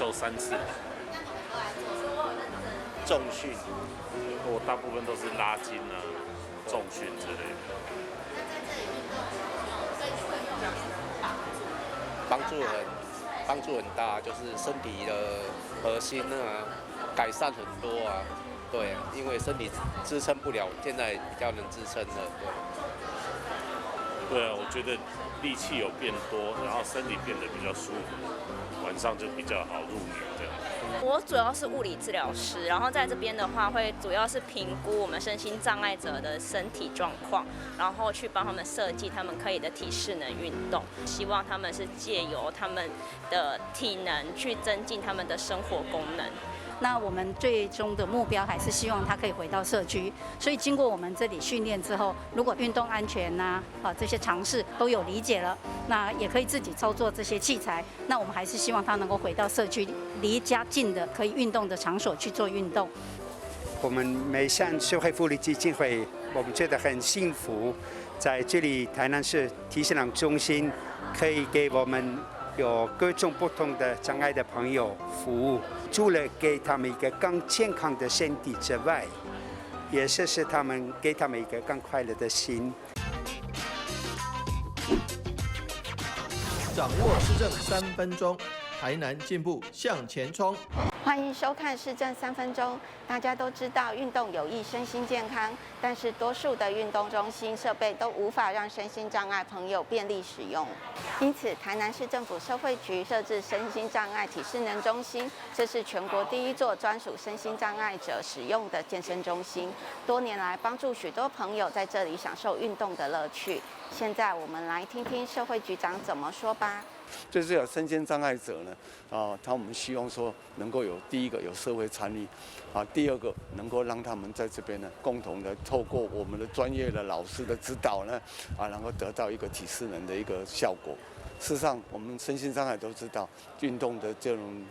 周3次。重训，我大部分都是拉筋啊、重训之类的。帮助很大，就是身体的核心啊改善很多啊。对，因为身体支撑不了，现在比较能支撑了。对啊，我觉得力气有变多，然后身体变得比较舒服，晚上就比较好入眠这样。我主要是物理治疗师，然后在这边的话，会主要是评估我们身心障碍者的身体状况，然后去帮他们设计他们可以的体适能运动，希望他们是借由他们的体能去增进他们的生活功能。那我们最终的目标还是希望他可以回到社区，所以经过我们这里训练之后，如果运动安全这些常识都有理解了，那也可以自己操作这些器材。那我们还是希望他能够回到社区离家近的可以运动的场所去做运动。我们美善社会福利基金会，我们觉得很幸福，在这里台南市体适能中心可以给我们有各种不同的障碍的朋友服务，除了给他们一个更健康的身体之外，也是给他们一个更快乐的心。掌握市政3分钟，台南进步向前冲。欢迎收看市政3分钟。大家都知道运动有益身心健康，但是多数的运动中心设备都无法让身心障碍朋友便利使用。因此，台南市政府社会局设置身心障碍体适能中心，这是全国第1座专属身心障碍者使用的健身中心。多年来，帮助许多朋友在这里享受运动的乐趣。现在，我们来听听社会局长怎么说吧。最主要身心障碍者呢，我们希望说能够有第一个有社会参与，第二个能够让他们在这边呢共同的透过我们的专业的老师的指导呢，能够得到一个体适能的一个效果。事实上，我们身心障碍都知道，运动的这种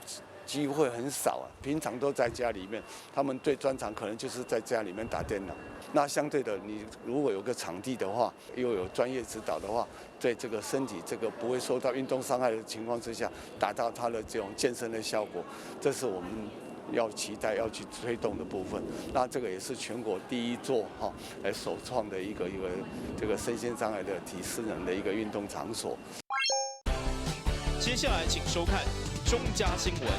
机会很少平常都在家里面，他们最专长可能就是在家里面打电脑。那相对的，你如果有个场地的话，又有专业指导的话，对这个身体不会受到运动伤害的情况之下，达到它的这种健身的效果，这是我们要期待要去推动的部分。那这个也是全国第1座来首创的一个这个身心障碍的体适能的一个运动场所。接下来请收看中嘉新闻。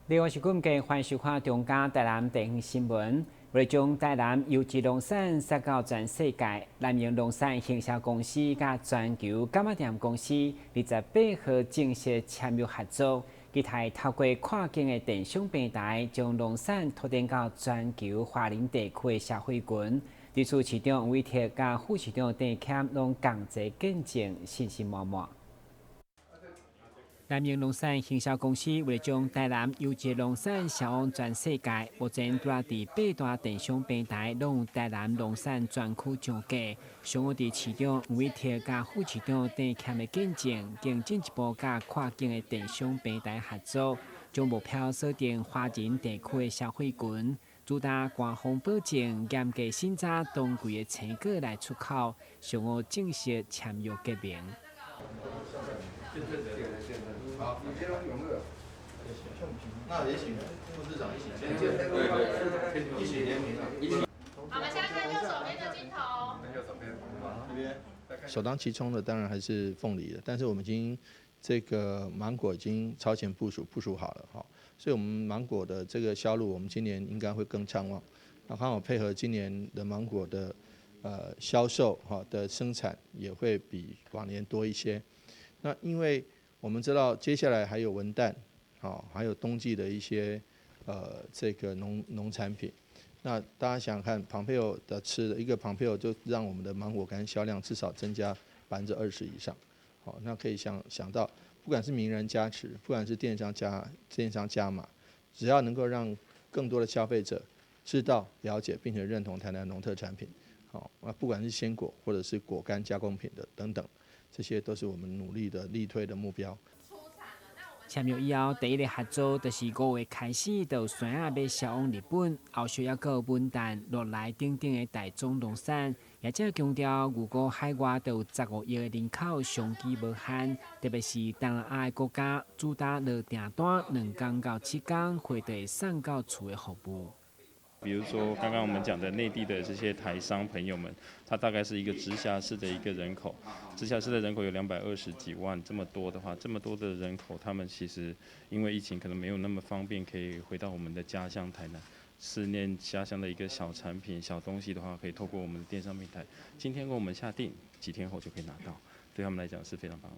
另外是今日欢迎收看中嘉台南地方新闻。为了将台南优质农产送到全世界，南洋农产行销公司甲全球柑仔店公司28号正式签约合作，期待透过跨境的电商平台，将农产拓展到全球华人地区的社会群。在此，市长吴伟铁甲副市长郑谦拢共齐见证，信心满满。南洋农产行销公司为了将台南优质农产销往全世界，目前在8大电商平台拢有台南农产专区上架。上午伫市长吴伟铁甲副市长郑谦的见证，更进一步甲跨境的电商平台合作，将目标锁定华人地区的消费群，主打官方保证严格审查当季的青果来出口。上午正式签约结名。好，那也请副市长一起签名，对，一起联名啊。好，我们现在看右手边的镜头。右手边，这边。首当其冲的当然还是凤梨的，但是我们已经这个芒果已经超前部署好了哈，所以我们芒果的这个销路，我们今年应该会更畅旺。那刚好配合今年的芒果的销售的生产也会比往年多一些。那因为我们知道接下来还有文旦，还有冬季的一些这个农产品。那大家想想看，庞佩奥的吃的一个庞佩奥就让我们的芒果干销量至少增加20%以上。好，那可以想到，不管是名人加持，不管是电商加码，只要能够让更多的消费者知道、了解并且认同台南农特产品，好，那不管是鲜果或者是果干加工品的等等。这些都是我们努力的力推的目标。出产了签约以后，第一个合作就是5月开始到山下要销往日本，后续还有文旦、落来等等的大宗农产，也正强调如果海外到15亿的人口相机无限，特别是东南亚的国家，主打落订单2天到7天，会得送到厝的服务。比如说刚刚我们讲的内地的这些台商朋友们，他大概是一个直辖市的一个人口，直辖市的人口有220几万，这么多的话，这么多的人口，他们其实因为疫情可能没有那么方便，可以回到我们的家乡台南，思念家乡的一个小产品、小东西的话，可以透过我们的电商平台，今天跟我们下订，几天后就可以拿到，对他们来讲是非常棒。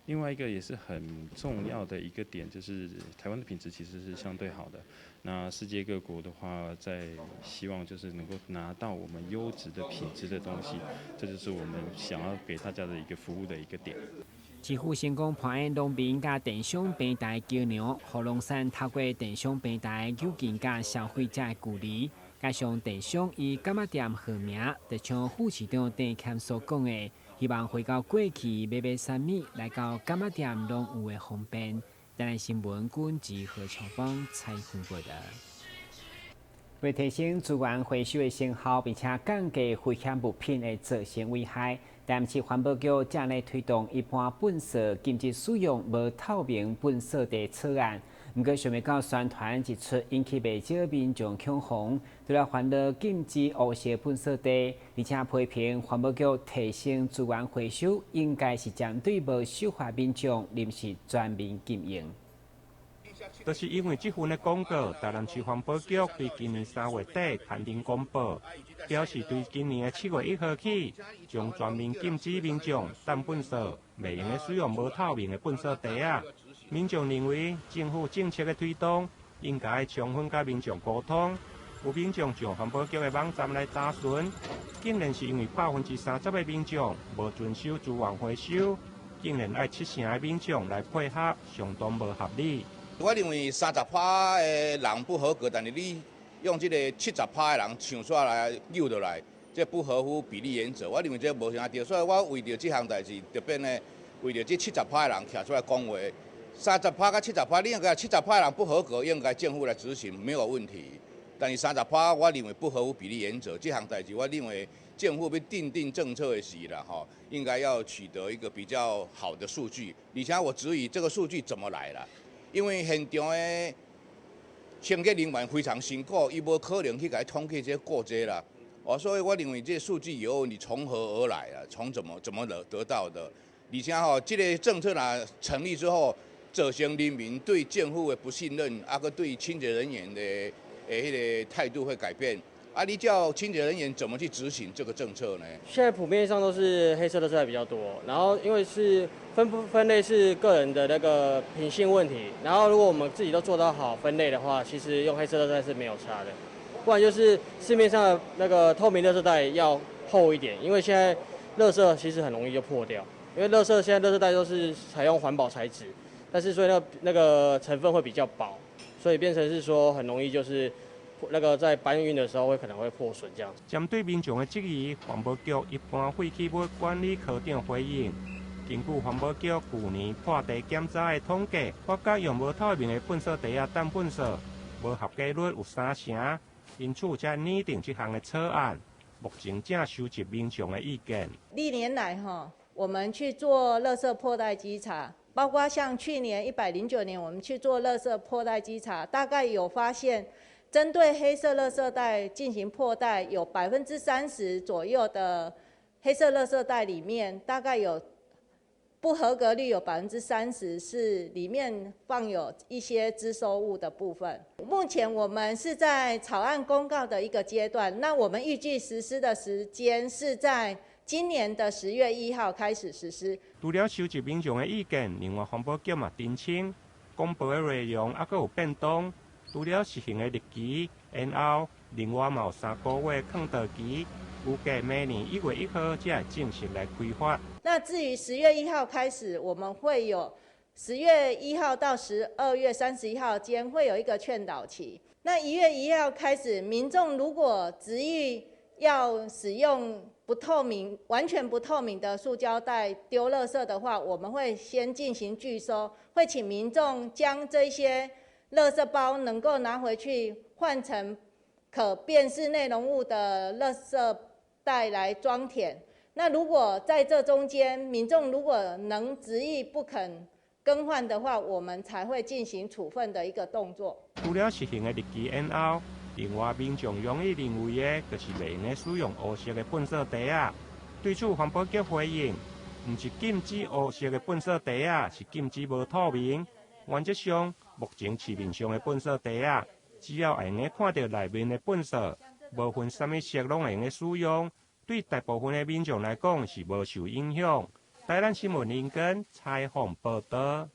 另外一个也是很重要的一个点，就是台湾的品质其实是相对好的。那世界各国的话，在希望就是能够拿到我们优质的品质的东西，这就是我们想要给大家的一个服务的一个点。支付成功伴农民甲电商平台桥梁，互农产透过电商平台有近甲消费者的距离。加上电商以柑仔店号名，就像副市长郑谦所讲的，希望回到过去买啥物来到柑仔店拢有的方便。台南新闻管及何超邦采访报道。为提升资源回收的成效，并且降低危险物品的造成危害，台南市环保局正在推动一般垃圾禁止使用无透明垃圾的草案。不过，想要到宣传一出，引起不少民众恐慌。除了烦恼禁止污色垃圾地，而且批评环保局提升资源回收，应该是针对无守法民众临时全面禁用。就是因为这份的广告，台南市环保局对今年3月底刊登公报，表示对今年的7月1号起，将全面禁止民众抌垃圾，未用的使用无透明的垃圾袋啊。民众认为政府政策的推动应该充分甲民众沟通。有民众上环保局的网站来查询，竟然是因为30%的民众无遵守资源回收，竟然爱7成的民众来配合，相当无合理。我认为30%的人不合格，但是你用这个70%的人抢煞来扭落来，这不合乎比例原则。我认为这无啥对，所以我为着这项代志，特别呢，为着这70%的人站出来讲话。30%甲70%，你应该70%的人不合格，应该政府来执行没有问题。但是30%，我认为不合乎比例原则，这项代志我认为政府要定政策的时啦，应该要取得一个比较好的数据。而且我质疑这个数据怎么来啦？因为现场的清洁人员非常辛苦，伊无可能去甲统计这过节啦。所以我认为这数据有问题从何而来啊？从怎么得到的？而且这个政策呢成立之后，造成人民对政府的不信任，个对清洁人员的迄个态度会改变。你叫清洁人员怎么去执行这个政策呢？现在普遍上都是黑色垃圾比较多，然后因为是分不分类是个人的那个品性问题，然后如果我们自己都做到好分类的话，其实用黑色垃圾是没有差的。不然就是市面上的那个透明垃圾袋要厚一点，因为现在垃圾其实很容易就破掉，因为现在垃圾袋都是采用环保材质，但是所以那个成分会比较薄，所以变成是说很容易就是那个在搬运的时候可能会破损这样。针对民众的质疑，环保局一般废弃物管理科长回应，根据环保局去年破地检查的统计，发觉用无透明的垃圾袋抌垃圾，无合格率有3成，因此才拟定这项的草案。目前正收集民众的意见。历年来我们去做垃圾破袋稽查，包括像去年109年我们去做垃圾破袋稽查，大概有发现，针对黑色垃圾袋进行破袋，有30%左右的黑色垃圾袋里面，大概有不合格率有30%是里面放有一些支收物的部分。目前我们是在草案公告的一个阶段，那我们预计实施的时间是在今年的10月1号开始实施。除了收集民众的意见，另外环保局嘛澄清，公布的内容还佫有变动。除了实行的日期，然后另外嘛有3个月空档期，预计明年1月1号才会正式来开发。那至于10月1号开始，我们会有10月1号到12月31号间会有一个劝导期。那1月1号开始，民众如果执意要使用不透明、完全不透明的塑胶袋丢垃圾的话，我们会先进行拒收，会请民众将这些垃圾包能够拿回去换成可辨识内容物的垃圾袋来装填。那如果在这中间，民众如果能执意不肯更换的话，我们才会进行处分的一个动作。除了实行的日期延后，另外民众容易认为的，就是袂用的使用黑色的粪扫袋啊。对此，环保局回应，唔是禁止黑色的粪扫袋啊，是禁止无透明。原则上，目前市面上的粪扫袋啊，只要会用看到内面的粪扫，无分什么色拢会用使用。对大部分的民众来讲是无受影响。台南新闻林根采访报道。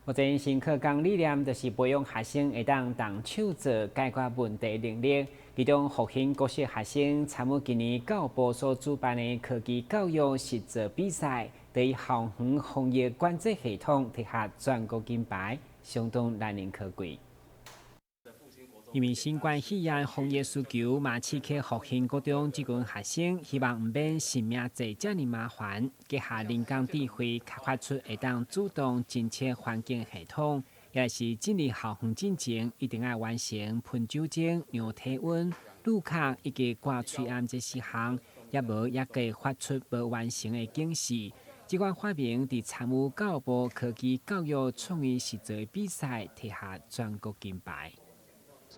目前新课纲理念就是培养学生会当手做解决问题能力，其中复兴国小学生参与今年教育部所主办的科技教育实作比赛，对校园防疫管制系统夺下全国金牌，相当难能可贵。因为新冠肺炎防疫需求，嘛刺激复兴高中这群学生，希望唔免性命坐遮尔麻烦，结合人工智慧，开发出会当主动侦测环境系统，也是进入校园进前一定要完成喷酒精、量体温、路卡以及挂喙暗这4项，也无也计发出无完成的警示。这款发明伫参与教育部科技教育创意实作比赛，夺下全国金牌。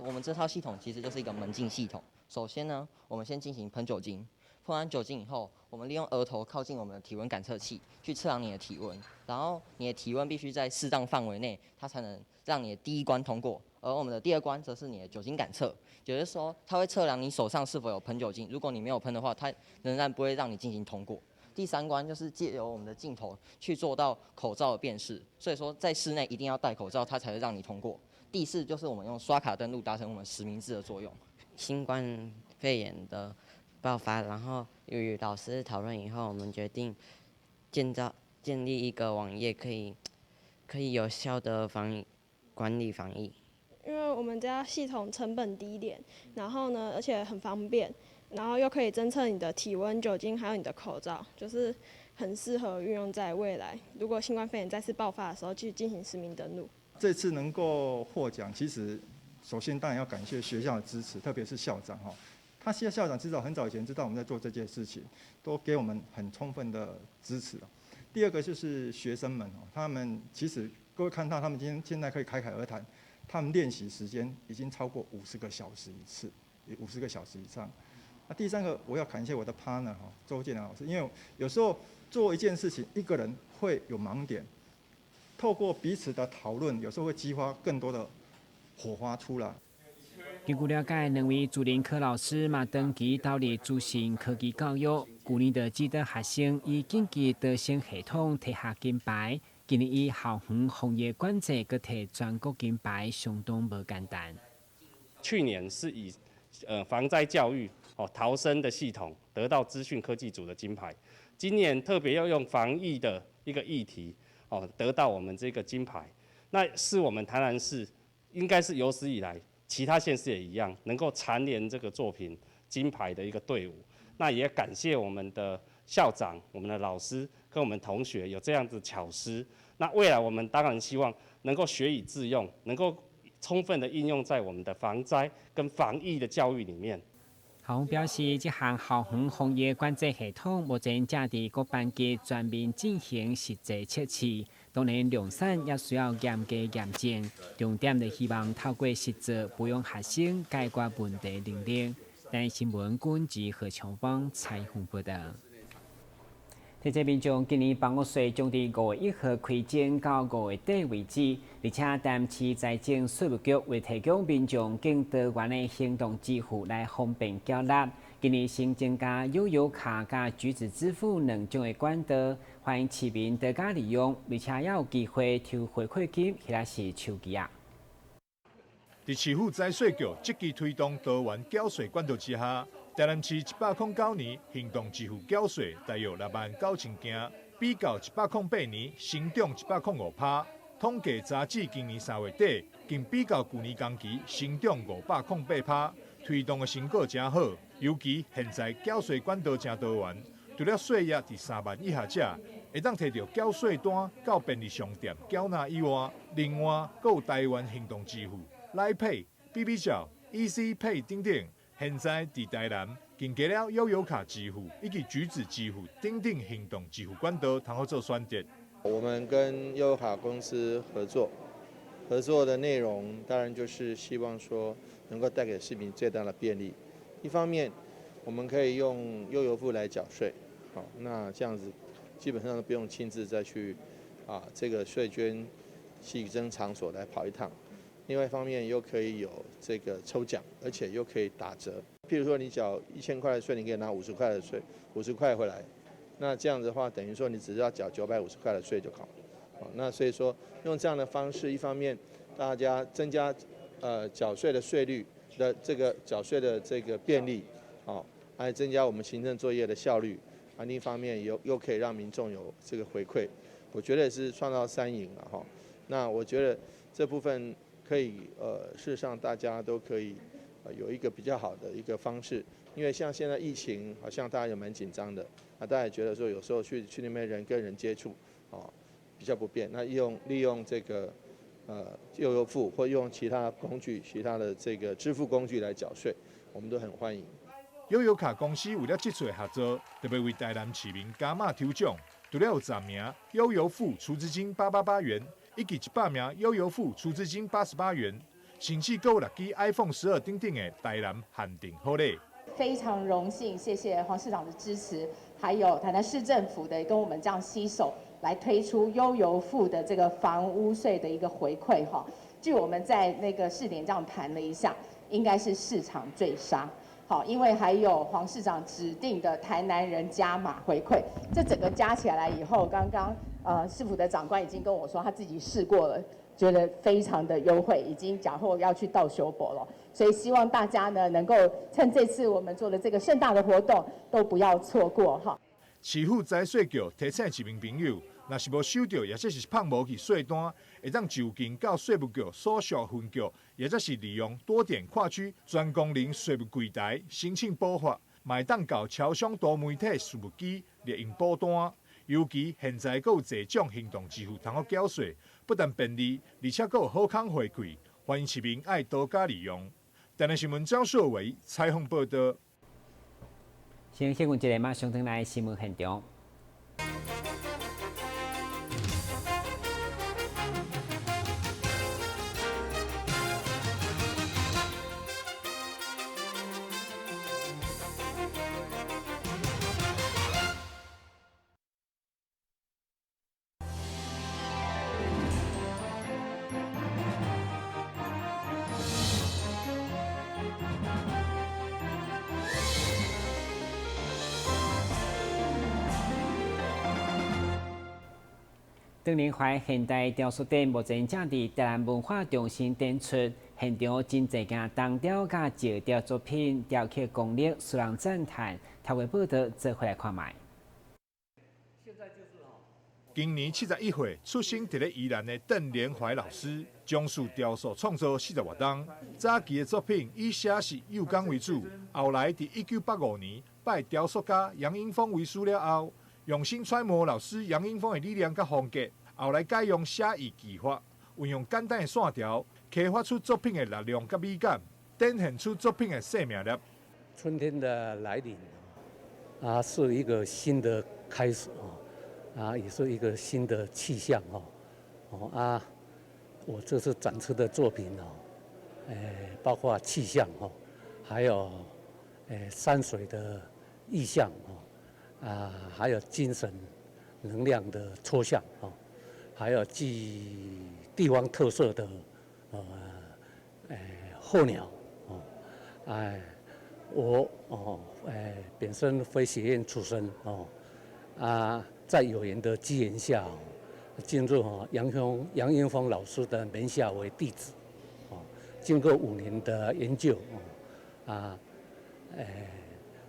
我们这套系统其实就是一个门禁系统。首先呢，我们先进行喷酒精，喷完酒精以后，我们利用额头靠近我们的体温感测器去测量你的体温，然后你的体温必须在适当范围内，它才能让你的第一关通过。而我们的第二关则是你的酒精感测，也就是说，它会测量你手上是否有喷酒精，如果你没有喷的话，它仍然不会让你进行通过。第三关就是借由我们的镜头去做到口罩的辨识，所以说在室内一定要戴口罩，它才会让你通过。第4就是我们用刷卡登录达成我们实名制的作用。新冠肺炎的爆发，然后与老师讨论以后，我们决定建立一个网页，可以有效的管理防疫。因为我们家系统成本低廉，然后呢，而且很方便，然后又可以侦测你的体温、酒精，还有你的口罩，就是很适合运用在未来，如果新冠肺炎再次爆发的时候，去进行实名登录。这次能够获奖，其实首先当然要感谢学校的支持，特别是校长哈。他现在校长至少很早以前知道我们在做这件事情，都给我们很充分的支持。第二个就是学生们哦，他们其实各位看到他们现在可以侃侃而谈，他们练习时间已经超过50个小时一次，50个小时以上。那第三个我要感谢我的 partner 哈，周建良老师，因为有时候做一件事情，一个人会有盲点。透过彼此的讨论，有时候会激发更多的火花出来。根据了解，2位主任课老师嘛登记到嚟执行科技教育，去年的指导学生以紧急得胜系统夺下金牌，今年以校园防疫管制佮摕全国金牌，相当无简单。去年是以防灾教育逃生的系统得到资讯科技组的金牌，今年特别要用防疫的一个议题。得到我们这个金牌，那是我们台南市应该是有史以来，其他县市也一样，能够蝉联这个作品金牌的一个队伍。那也感谢我们的校长、我们的老师跟我们同学有这样子巧思。那未来我们当然希望能够学以致用，能够充分的应用在我们的防灾跟防疫的教育里面。校方表示，这项校园防疫管制系统目前正伫各班级全面进行实际测试，当然量产也需要严格验证。重点就希望透过实作培养学生解决问题能力。但新闻军及何强芳采访报道。在这民众今年房屋税将伫5月1号开征到5月底为止，而且台南市财政税务局为提供民众更多元的行动支付来方便缴纳，今年新增加悠游卡加橘子支付2种的管道，欢迎市民多加利用，而且也有机会抽回馈金或者是手机啊。在市府财税局积极推动多元缴税管道之下，台南市109年行动支付缴税大约69000件，比较108年成长105%。统计查至今年3月底，经比较去年同期成长508%。推动的成果真好，尤其现在缴税管道真多元，除了税额伫3万以下者，会当摕到缴税单到便利商店缴纳以外，另外还有台湾行动支付、Line Pay、BB 照、Easy Pay 等等。现在伫台南增加了悠游卡支付以及橘子支付等等行动支付管道，通好做选择。我们跟悠游卡公司合作的内容当然就是希望说能够带给市民最大的便利。一方面，我们可以用悠游付来缴税，好，那这样子基本上都不用亲自再去这个税捐稽征场所来跑一趟。另外一方面又可以有这个抽奖，而且又可以打折。譬如说你缴1000块的税，你可以拿50块的税，50块回来。那这样子的话，等于说你只要缴950块的税就好。那所以说用这样的方式，一方面大家增加缴税的税率的这个缴税的这个便利，还增加我们行政作业的效率，另一方面又可以让民众有这个回馈，我觉得也是创造3赢了哈。那我觉得这部分可以事实上大家都可以有一个比较好的一个方式，因为像现在疫情好像大家也蛮紧张的，大家也觉得说有时候去那边人跟人接触比较不便，那利用这个悠游付或用其他工具、其他的这个支付工具来缴税，我们都很欢迎。悠游卡公司为了这次的合作，特别为台南市民加码抽奖，除了有10名悠游付出资金888元，以及100名悠游付出资金88元，甚至还有6支 iPhone 12等等的台南限定好礼。非常荣幸，谢谢黄市长的支持，还有台南市政府的跟我们这样携手来推出悠游付的这个房屋税的一个回馈哈。据我们在那个试点这样谈了一下，应该是市场最杀。好，因为还有黄市长指定的台南人加码回馈，这整个加起来以后，刚刚市府的长官已经跟我说他自己试过了，觉得非常的优惠，已经假后要去倒修博了。所以希望大家呢能够趁这次我们做的这个盛大的活动，都不要错过哈。市府财税局提醒市民朋友，若是无收到，或者是放无去税单，会当就近到税务局所属分局，或者是利用多点跨区专功能税务柜台申请补发，会当到超商多媒体事务机列印补单。尤其现在还有侪种行动支付通好缴税，不但便利，而且还有好康回馈，欢迎市民爱多加利用。台南新闻张硕伟采访报道。先休息一下，马上回来新闻现场。邓林怀现代雕塑展目前正伫台南文化中心展出，现场真侪件铜雕甲石雕作品，雕刻功力使人赞叹。透过报道做回来看卖。今年71岁，出生伫咧宜兰的邓连怀老师，将塑雕塑创作40多档。早期的作品以写实幼工为主，后来伫1985年拜雕塑家杨英峰为师了后，用心揣摩老师杨英峰的理念甲风格，后来改用写意技法，运用简单的线条，开发出作品的力量甲美感，展现出作品的生命力。春天的来临，是一个新的开始也是一个新的气象我这次展出的作品包括气象还有山水的意象还有精神能量的抽象还有具地方特色的候鸟我本身非学院出身在有缘的机缘下，进入杨英峰老师的门下为弟子，经过5年的研究，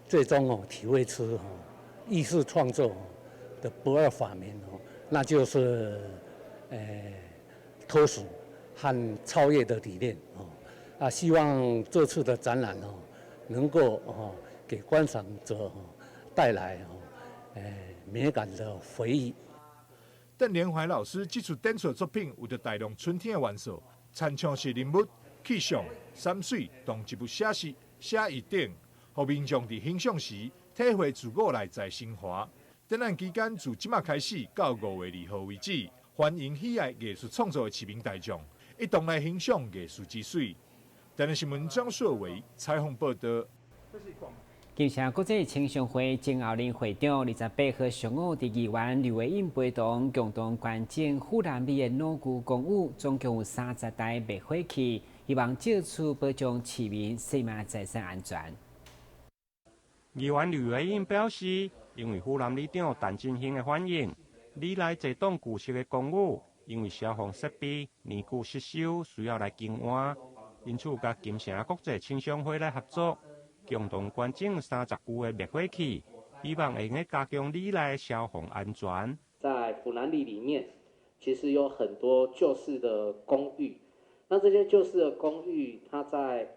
最终体会出艺术创作的不二法门那就是脱俗和超越的理念希望这次的展览能够给观赏者带来美感的回忆。邓连怀老师这出展出作品有着大量春天的元素，参详是人物、气象、山水，同一部写实写意点，让民众伫欣赏时体会自我内在升华。展览期间自即马开始到5月2号为止，欢迎喜爱艺术创作的市民大众一同来欣赏艺术之水。台南新闻张硕伟采访报道。金城国际青商会前后任会长28号上午伫议员刘维英陪同共同观景湖南美的老旧公寓，总共有30台灭火器，希望借此保障市民生命财产安全。议员刘维英表示，因为湖南里长陈进兴的反映，里内这栋旧式的公寓因为消防设备年久失修，需要来更换，因此甲金城国际青商会来合作。共同关整30具的灭火器，希望会用加强里内消防安全。在府南里里面，其实有很多旧式的公寓，那这些旧式的公寓，它在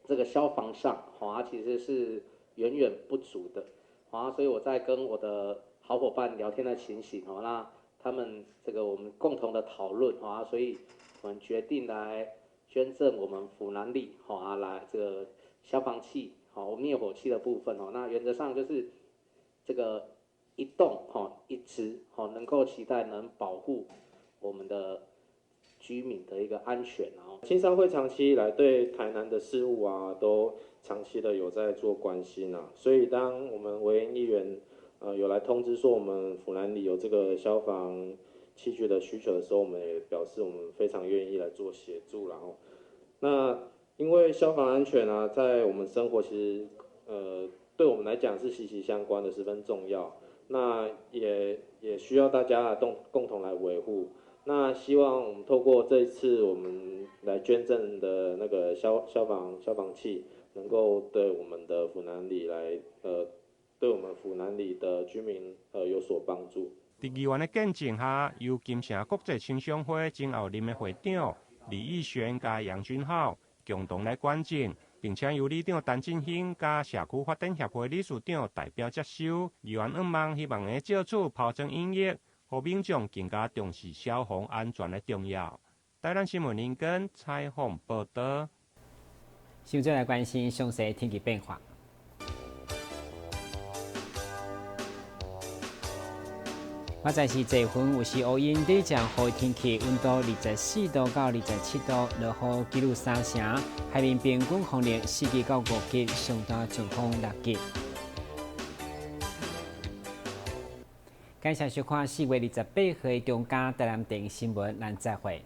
这个消防上，它其实是远远不足的，所以我在跟我的好伙伴聊天的情形，那他们我们共同的讨论，所以我们决定来捐赠我们府南里，来这个消防器。灭火器的部分那原则上就是一栋一支能够期待能保护我们的居民的一个安全。青商会长期以来对台南的事务都长期的有在做关心所以当我们维恩议员有来通知说我们府南里有这个消防器具的需求的时候，我们也表示我们非常愿意来做协助。然后那因为消防安全在我们生活其实对我们来讲是息息相关的，十分重要。那也需要大家共同来维护。那希望我们透过这一次我们来捐赠的那个消防器，能够对我们的府南里对我们府南里的居民有所帮助。伫议员的见证下，由金城国际青商会前后任的会长李义璇加杨俊浩共同来观景，并且由里长陈进兴加社区发展协会理事长代表接收。议员希望会借此抛砖引玉，让民众更加重视消防安全的重要。台南新闻林根采访报道。现在来关心详细天气变化。我在是这分有时乌阴，日将好天气，温度24度到27度，落雨记录3成，海面平均风力4级到5级，上大阵风6级。感谢收看4月28号的中嘉台南电视新闻，咱再会。